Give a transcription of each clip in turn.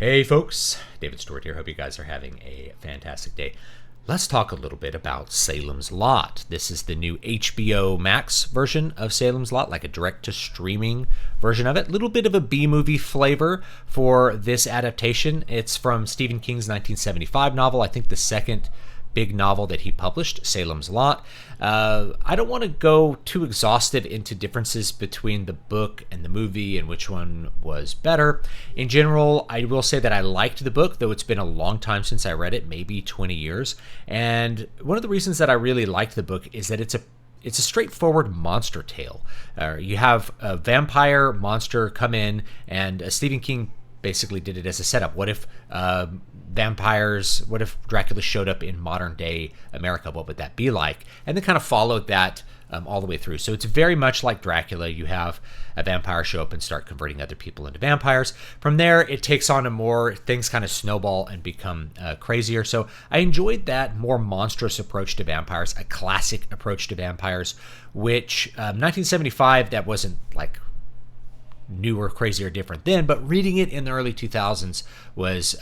Hey folks, David Stewart here. Hope you guys are having a fantastic day. Let's talk a little bit about Salem's Lot. This is the new HBO Max version of Salem's Lot, like a direct-to-streaming version of it. A little bit of a B-movie flavor for this adaptation. It's from Stephen King's 1975 novel, I think the second big novel that he published, Salem's Lot. I don't want to go too exhaustive into differences between the book and the movie and which one was better. In general, I will say that I liked the book, though it's been a long time since I read it, maybe 20 years. And one of the reasons that I really liked the book is that it's a straightforward monster tale. You have a vampire monster come in, and Stephen King basically did it as a setup. What if what if Dracula showed up in modern day America? What would that be like? And then kind of followed that all the way through. So it's very much like Dracula. You have a vampire show up and start converting other people into vampires. From there, it takes on things kind of snowball and become crazier. So I enjoyed that more monstrous approach to vampires, a classic approach to vampires, which 1975, that wasn't like new or crazy or different then, but reading it in the early 2000s was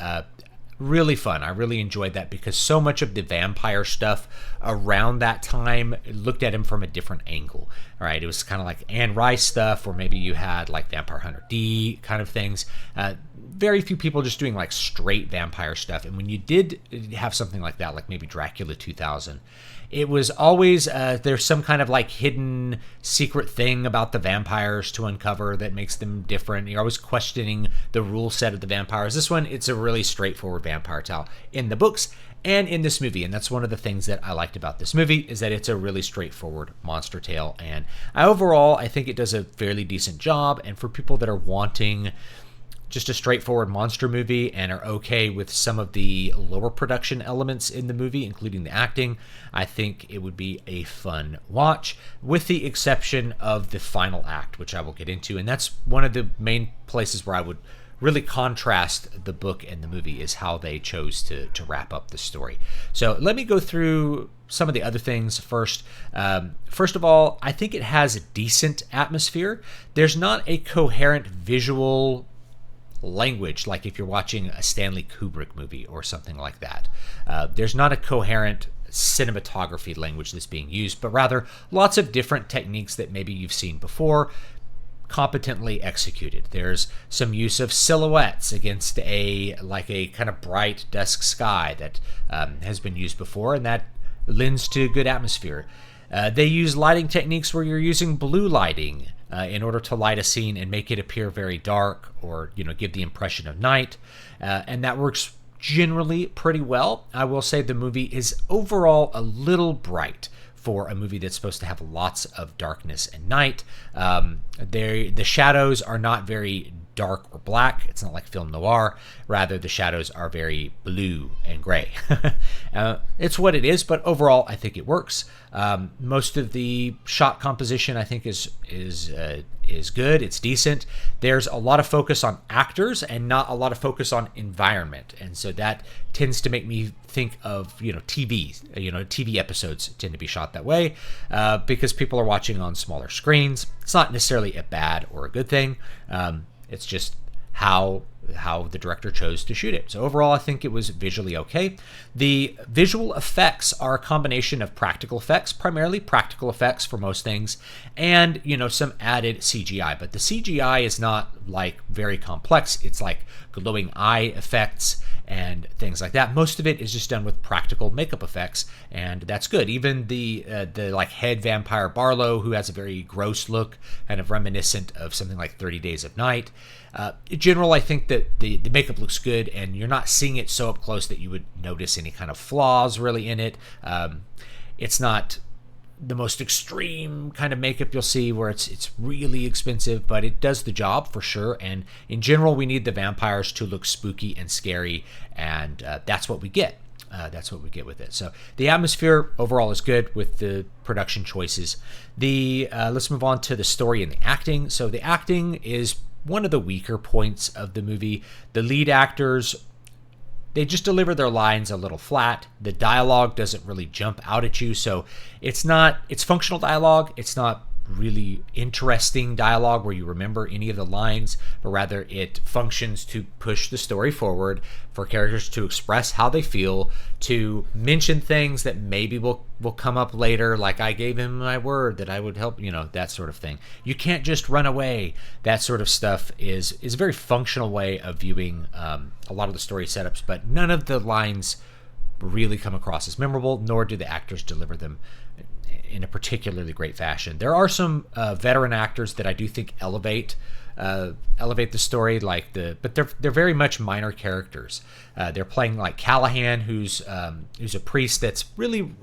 really fun. I really enjoyed that because so much of the vampire stuff around that time looked at him from a different angle. All right, it was kind of like Anne Rice stuff, or maybe you had like Vampire Hunter D kind of things. Very few people just doing like straight vampire stuff. And when you did have something like that, like maybe Dracula 2000, it was always there's some kind of like hidden secret thing about the vampires to uncover that makes them different. You're always questioning the rule set of the vampires. This one, it's a really straightforward vampire tale in the books and in this movie. And that's one of the things that I liked about this movie, is that it's a really straightforward monster tale. And overall, I think it does a fairly decent job. And for people that are wanting just a straightforward monster movie and are okay with some of the lower production elements in the movie, including the acting, I think it would be a fun watch, with the exception of the final act, which I will get into. And that's one of the main places where I would really contrast the book and the movie, is how they chose to wrap up the story. So let me go through some of the other things first. First of all, I think it has a decent atmosphere. There's not a coherent visual language like if you're watching a Stanley Kubrick movie or something like that. There's not a coherent cinematography language that's being used, but rather lots of different techniques that maybe you've seen before, competently executed. There's some use of silhouettes against a kind of bright dusk sky that has been used before, and that lends to good atmosphere. They use lighting techniques where you're using blue lighting in order to light a scene and make it appear very dark, or give the impression of night, and that works generally pretty well. I will say the movie is overall a little bright for a movie that's supposed to have lots of darkness and night. The shadows are not very dark or black. It's not like film noir. Rather, the shadows are very blue and gray. It's what it is, but overall, I think it works. Most of the shot composition, I think, is good. It's decent. There's a lot of focus on actors and not a lot of focus on environment, and so that tends to make me think of TV. TV episodes tend to be shot that way because people are watching on smaller screens. It's not necessarily a bad or a good thing. It's just how the director chose to shoot it. So overall, I think it was visually okay. The visual effects are a combination of practical effects, primarily practical effects for most things, and some added CGI. But the CGI is not like very complex. It's like glowing eye effects and things like that. Most of it is just done with practical makeup effects, and that's good. Even the like head vampire Barlow, who has a very gross look, kind of reminiscent of something like 30 Days of Night. In general, I think that the makeup looks good, and you're not seeing it so up close that you would notice any kind of flaws really in it. It's not the most extreme kind of makeup you'll see where it's really expensive, but it does the job for sure. And in general, we need the vampires to look spooky and scary, and that's what we get. That's what we get with it. So the atmosphere overall is good with the production choices. Let's move on to the story and the acting. So the acting is one of the weaker points of the movie. The lead actors, they just deliver their lines a little flat. The dialogue doesn't really jump out at you, so it's functional dialogue. It's not really interesting dialogue where you remember any of the lines, but rather it functions to push the story forward, for characters to express how they feel, to mention things that maybe will come up later, like I gave him my word that I would help, that sort of thing. You can't just run away. That sort of stuff is a very functional way of viewing a lot of the story setups, but none of the lines really come across as memorable, nor do the actors deliver them in a particularly great fashion. There are some veteran actors that I do think elevate the story, but they're very much minor characters. They're playing like Callahan, who's a priest that's really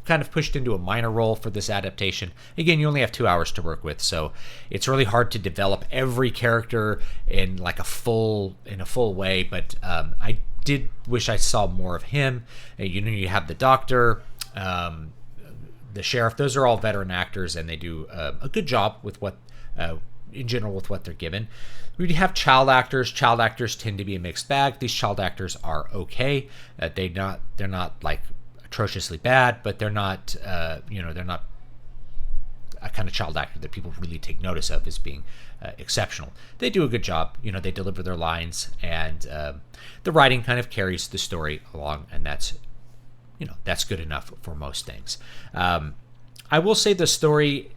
kind of pushed into a minor role for this adaptation. Again, you only have 2 hours to work with, so it's really hard to develop every character in a full way. But I did wish I saw more of him. You have the doctor, the sheriff. Those are all veteran actors, and they do a good job with in general with what they're given. We have child actors. Child actors tend to be a mixed bag. These child actors are okay. They're not like atrociously bad, but they're not they're not a kind of child actor that people really take notice of as being exceptional. They do a good job. They deliver their lines, and the writing kind of carries the story along, and that's good enough for most things. I will say the story,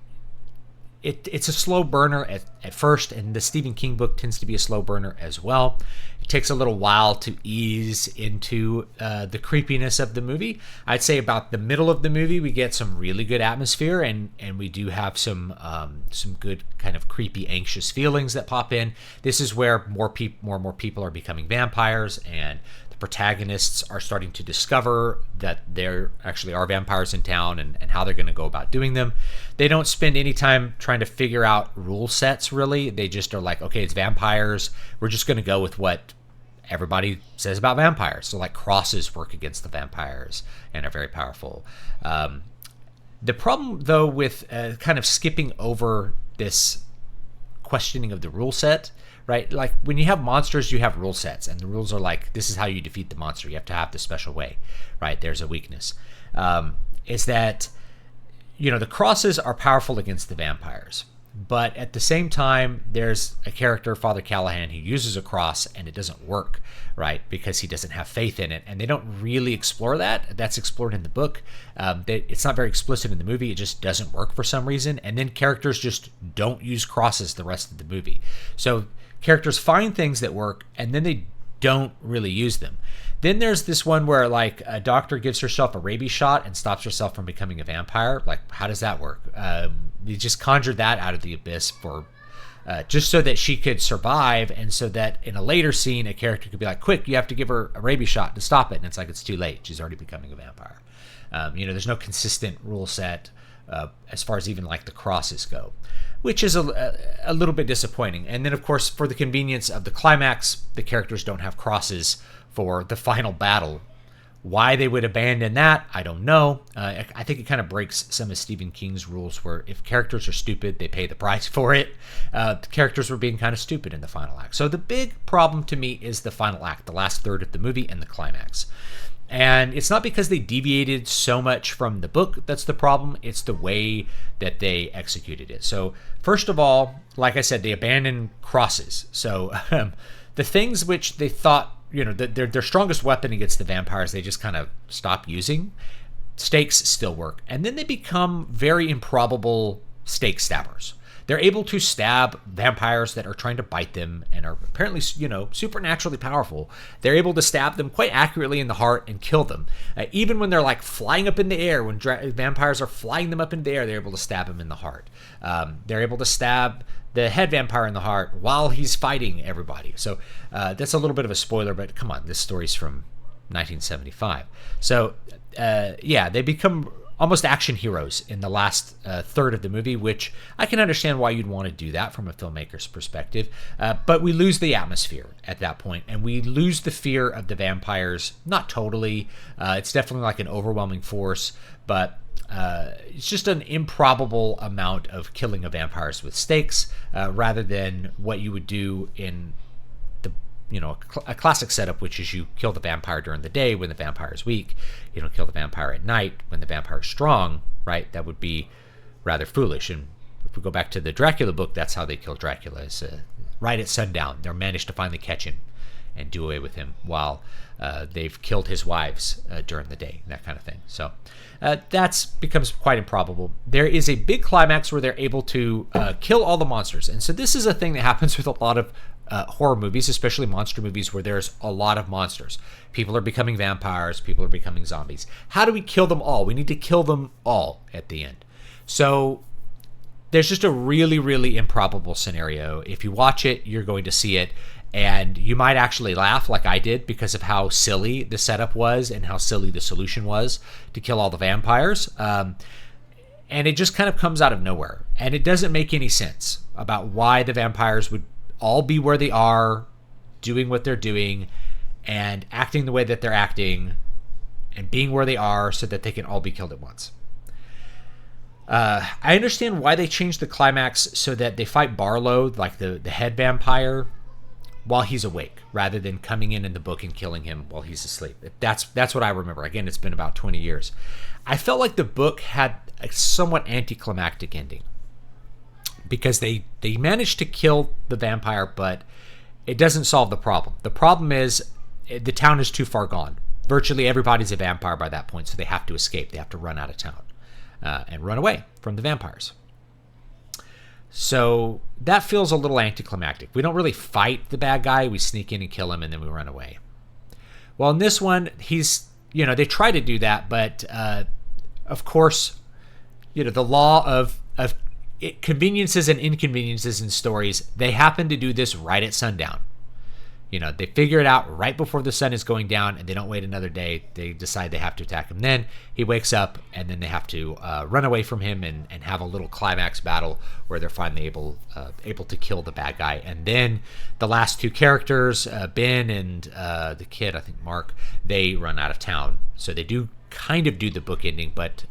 it's a slow burner at first, and the Stephen King book tends to be a slow burner as well. It takes a little while to ease into the creepiness of the movie. I'd say about the middle of the movie, we get some really good atmosphere, and we do have some good kind of creepy, anxious feelings that pop in. This is where more and more people are becoming vampires, and protagonists are starting to discover that there actually are vampires in town, and how they're going to go about doing them. They don't spend any time trying to figure out rule sets, really. They just are like, okay, it's vampires. We're just going to go with what everybody says about vampires. So crosses work against the vampires and are very powerful. The problem, though, with kind of skipping over this questioning of the rule set, right? Like when you have monsters, you have rule sets, and the rules are like, this is how you defeat the monster. You have to have this special way, right? There's a weakness. Is that, the crosses are powerful against the vampires, but at the same time, there's a character, Father Callahan, who uses a cross and it doesn't work, right? Because he doesn't have faith in it, and they don't really explore that. That's explored in the book. It's not very explicit in the movie. It just doesn't work for some reason, and then characters just don't use crosses the rest of the movie. So characters find things that work, and then they don't really use them. Then there's this one where a doctor gives herself a rabies shot and stops herself from becoming a vampire. How does that work? You just conjured that out of the abyss for just so that she could survive, and so that in a later scene a character could be like, quick, you have to give her a rabies shot to stop it, and it's too late. She's already becoming a vampire. There's no consistent rule set as far as even the crosses go, which is a little bit disappointing. And then, of course, for the convenience of the climax, the characters don't have crosses for the final battle. Why they would abandon that, I don't know. I think it kind of breaks some of Stephen King's rules, where if characters are stupid, they pay the price for it. The characters were being kind of stupid in the final act. So the big problem to me is the final act, the last third of the movie, and the climax. And it's not because they deviated so much from the book that's the problem. It's the way that they executed it. So first of all, like I said, they abandoned crosses. So the things which they thought, their strongest weapon against the vampires, they just kind of stop using. Stakes still work. And then they become very improbable stake stabbers. They're able to stab vampires that are trying to bite them and are apparently, supernaturally powerful. They're able to stab them quite accurately in the heart and kill them. Even when they're flying up in the air, when vampires are flying them up in the air, they're able to stab them in the heart. They're able to stab the head vampire in the heart while he's fighting everybody. So that's a little bit of a spoiler, but come on, this story's from 1975. So they become almost action heroes in the last third of the movie, which I can understand why you'd want to do that from a filmmaker's perspective. But we lose the atmosphere at that point, and we lose the fear of the vampires. Not totally. It's definitely an overwhelming force, but it's just an improbable amount of killing of vampires with stakes, rather than what you would do in a classic setup, which is you kill the vampire during the day when the vampire is weak. You don't kill the vampire at night when the vampire is strong, right? That would be rather foolish. And if we go back to the Dracula book, that's how they kill Dracula, is right at sundown. They're managed to finally catch him and do away with him while they've killed his wives during the day, that kind of thing. So that becomes quite improbable. There is a big climax where they're able to kill all the monsters. And so this is a thing that happens with a lot of horror movies, especially monster movies, where there's a lot of monsters. People are becoming vampires. People are becoming zombies. How do we kill them all? We need to kill them all at the end. So there's just a really, really improbable scenario. If you watch it, you're going to see it, and you might actually laugh like I did because of how silly the setup was and how silly the solution was to kill all the vampires. And it just kind of comes out of nowhere. And it doesn't make any sense about why the vampires would all be where they are, doing what they're doing, and acting the way that they're acting, and being where they are so that they can all be killed at once. I understand why they changed the climax so that they fight Barlow, like the head vampire, while he's awake, rather than coming in the book and killing him while he's asleep. That's what I remember. Again, it's been about 20 years. I felt like the book had a somewhat anticlimactic ending because they managed to kill the vampire, but it doesn't solve the problem. The problem is the town is too far gone. Virtually everybody's a vampire by that point, so they have to escape. They have to run out of town and run away from the vampires. So that feels a little anticlimactic. We don't really fight the bad guy. We sneak in and kill him, and then we run away. Well, in this one, they try to do that, but of course, the law of conveniences and inconveniences in stories, they happen to do this right at sundown. They figure it out right before the sun is going down, and they don't wait another day. They decide they have to attack him. Then he wakes up, and then they have to run away from him and have a little climax battle where they're finally able to kill the bad guy. And then the last two characters, Ben and the kid, I think Mark, they run out of town. So they do kind of do the book ending, but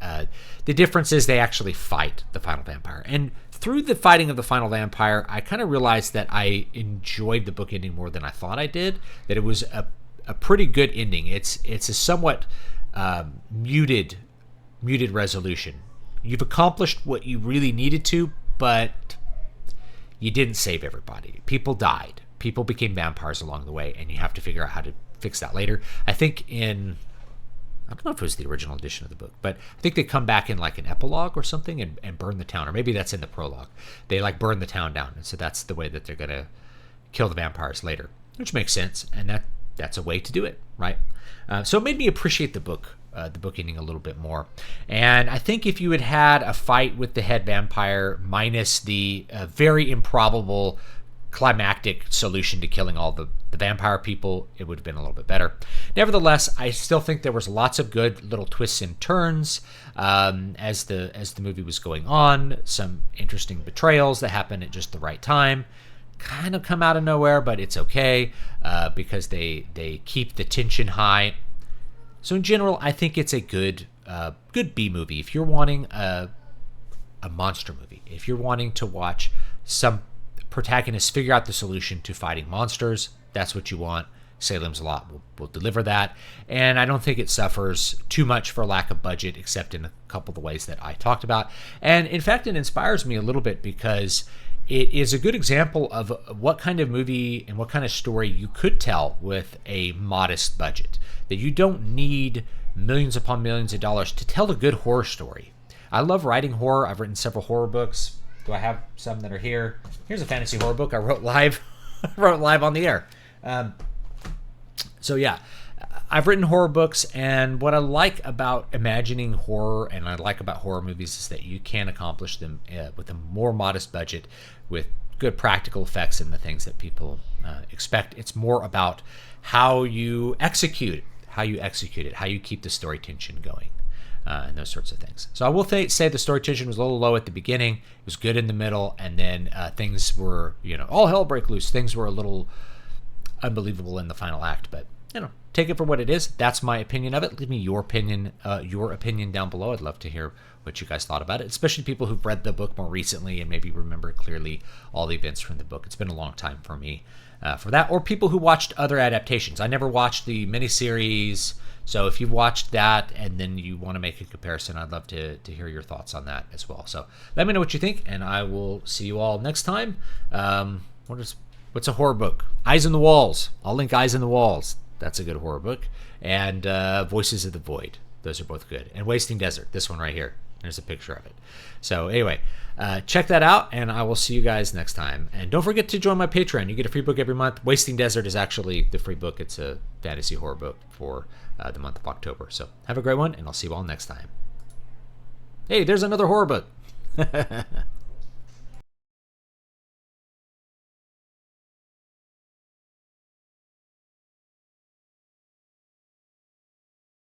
the difference is they actually fight the final vampire. And through the fighting of the final vampire, I kind of realized that I enjoyed the book ending more than I thought I did, that it was a pretty good ending. It's a somewhat muted resolution. You've accomplished what you really needed to, but you didn't save everybody. People died. People became vampires along the way, and you have to figure out how to fix that later. I think I don't know if it was the original edition of the book, but I think they come back in like an epilogue or something and burn the town, or maybe that's in the prologue. They burn the town down, and so that's the way that they're going to kill the vampires later, which makes sense, and that's a way to do it, right? So it made me appreciate the book ending a little bit more. And I think if you had a fight with the head vampire minus the very improbable climactic solution to killing all the vampire people, it would have been a little bit better. Nevertheless, I still think there was lots of good little twists and turns as the movie was going on. Some interesting betrayals that happen at just the right time, kind of come out of nowhere, but it's okay because they keep the tension high. So in general, I think it's a good B movie. If you're wanting a monster movie, if you're wanting to watch some protagonists figure out the solution to fighting monsters, that's what you want. Salem's Lot will deliver that, and I don't think it suffers too much for lack of budget, except in a couple of the ways that I talked about. And in fact, it inspires me a little bit because it is a good example of what kind of movie and what kind of story you could tell with a modest budget. That you don't need millions upon millions of dollars to tell a good horror story. I love writing horror. I've written several horror books. Do I have some that are here? Here's a fantasy horror book I wrote live. On the air. So yeah, I've written horror books, and what I like about imagining horror and I like about horror movies is that you can accomplish them with a more modest budget, with good practical effects and the things that people expect. It's more about how you execute it, how you keep the story tension going. And those sorts of things. So I will say the story tension was a little low at the beginning. It was good in the middle, and then things were, all hell break loose. Things were a little unbelievable in the final act, but take it for what it is. That's my opinion of it. Leave me your opinion down below. I'd love to hear what you guys thought about it, especially people who've read the book more recently and maybe remember clearly all the events from the book. It's been a long time for me for that, or people who watched other adaptations. I never watched the miniseries, so if you've watched that and then you want to make a comparison, I'd love to hear your thoughts on that as well. So let me know what you think, and I will see you all next time. What's a horror book? Eyes in the Walls. I'll link Eyes in the Walls. That's a good horror book. And Voices of the Void. Those are both good. And Wasting Desert. This one right here. There's a picture of it. So anyway, check that out, and I will see you guys next time. And don't forget to join my Patreon. You get a free book every month. Wasting Desert is actually the free book. It's a fantasy horror book for the month of October. So have a great one, and I'll see you all next time. Hey, there's another horror book.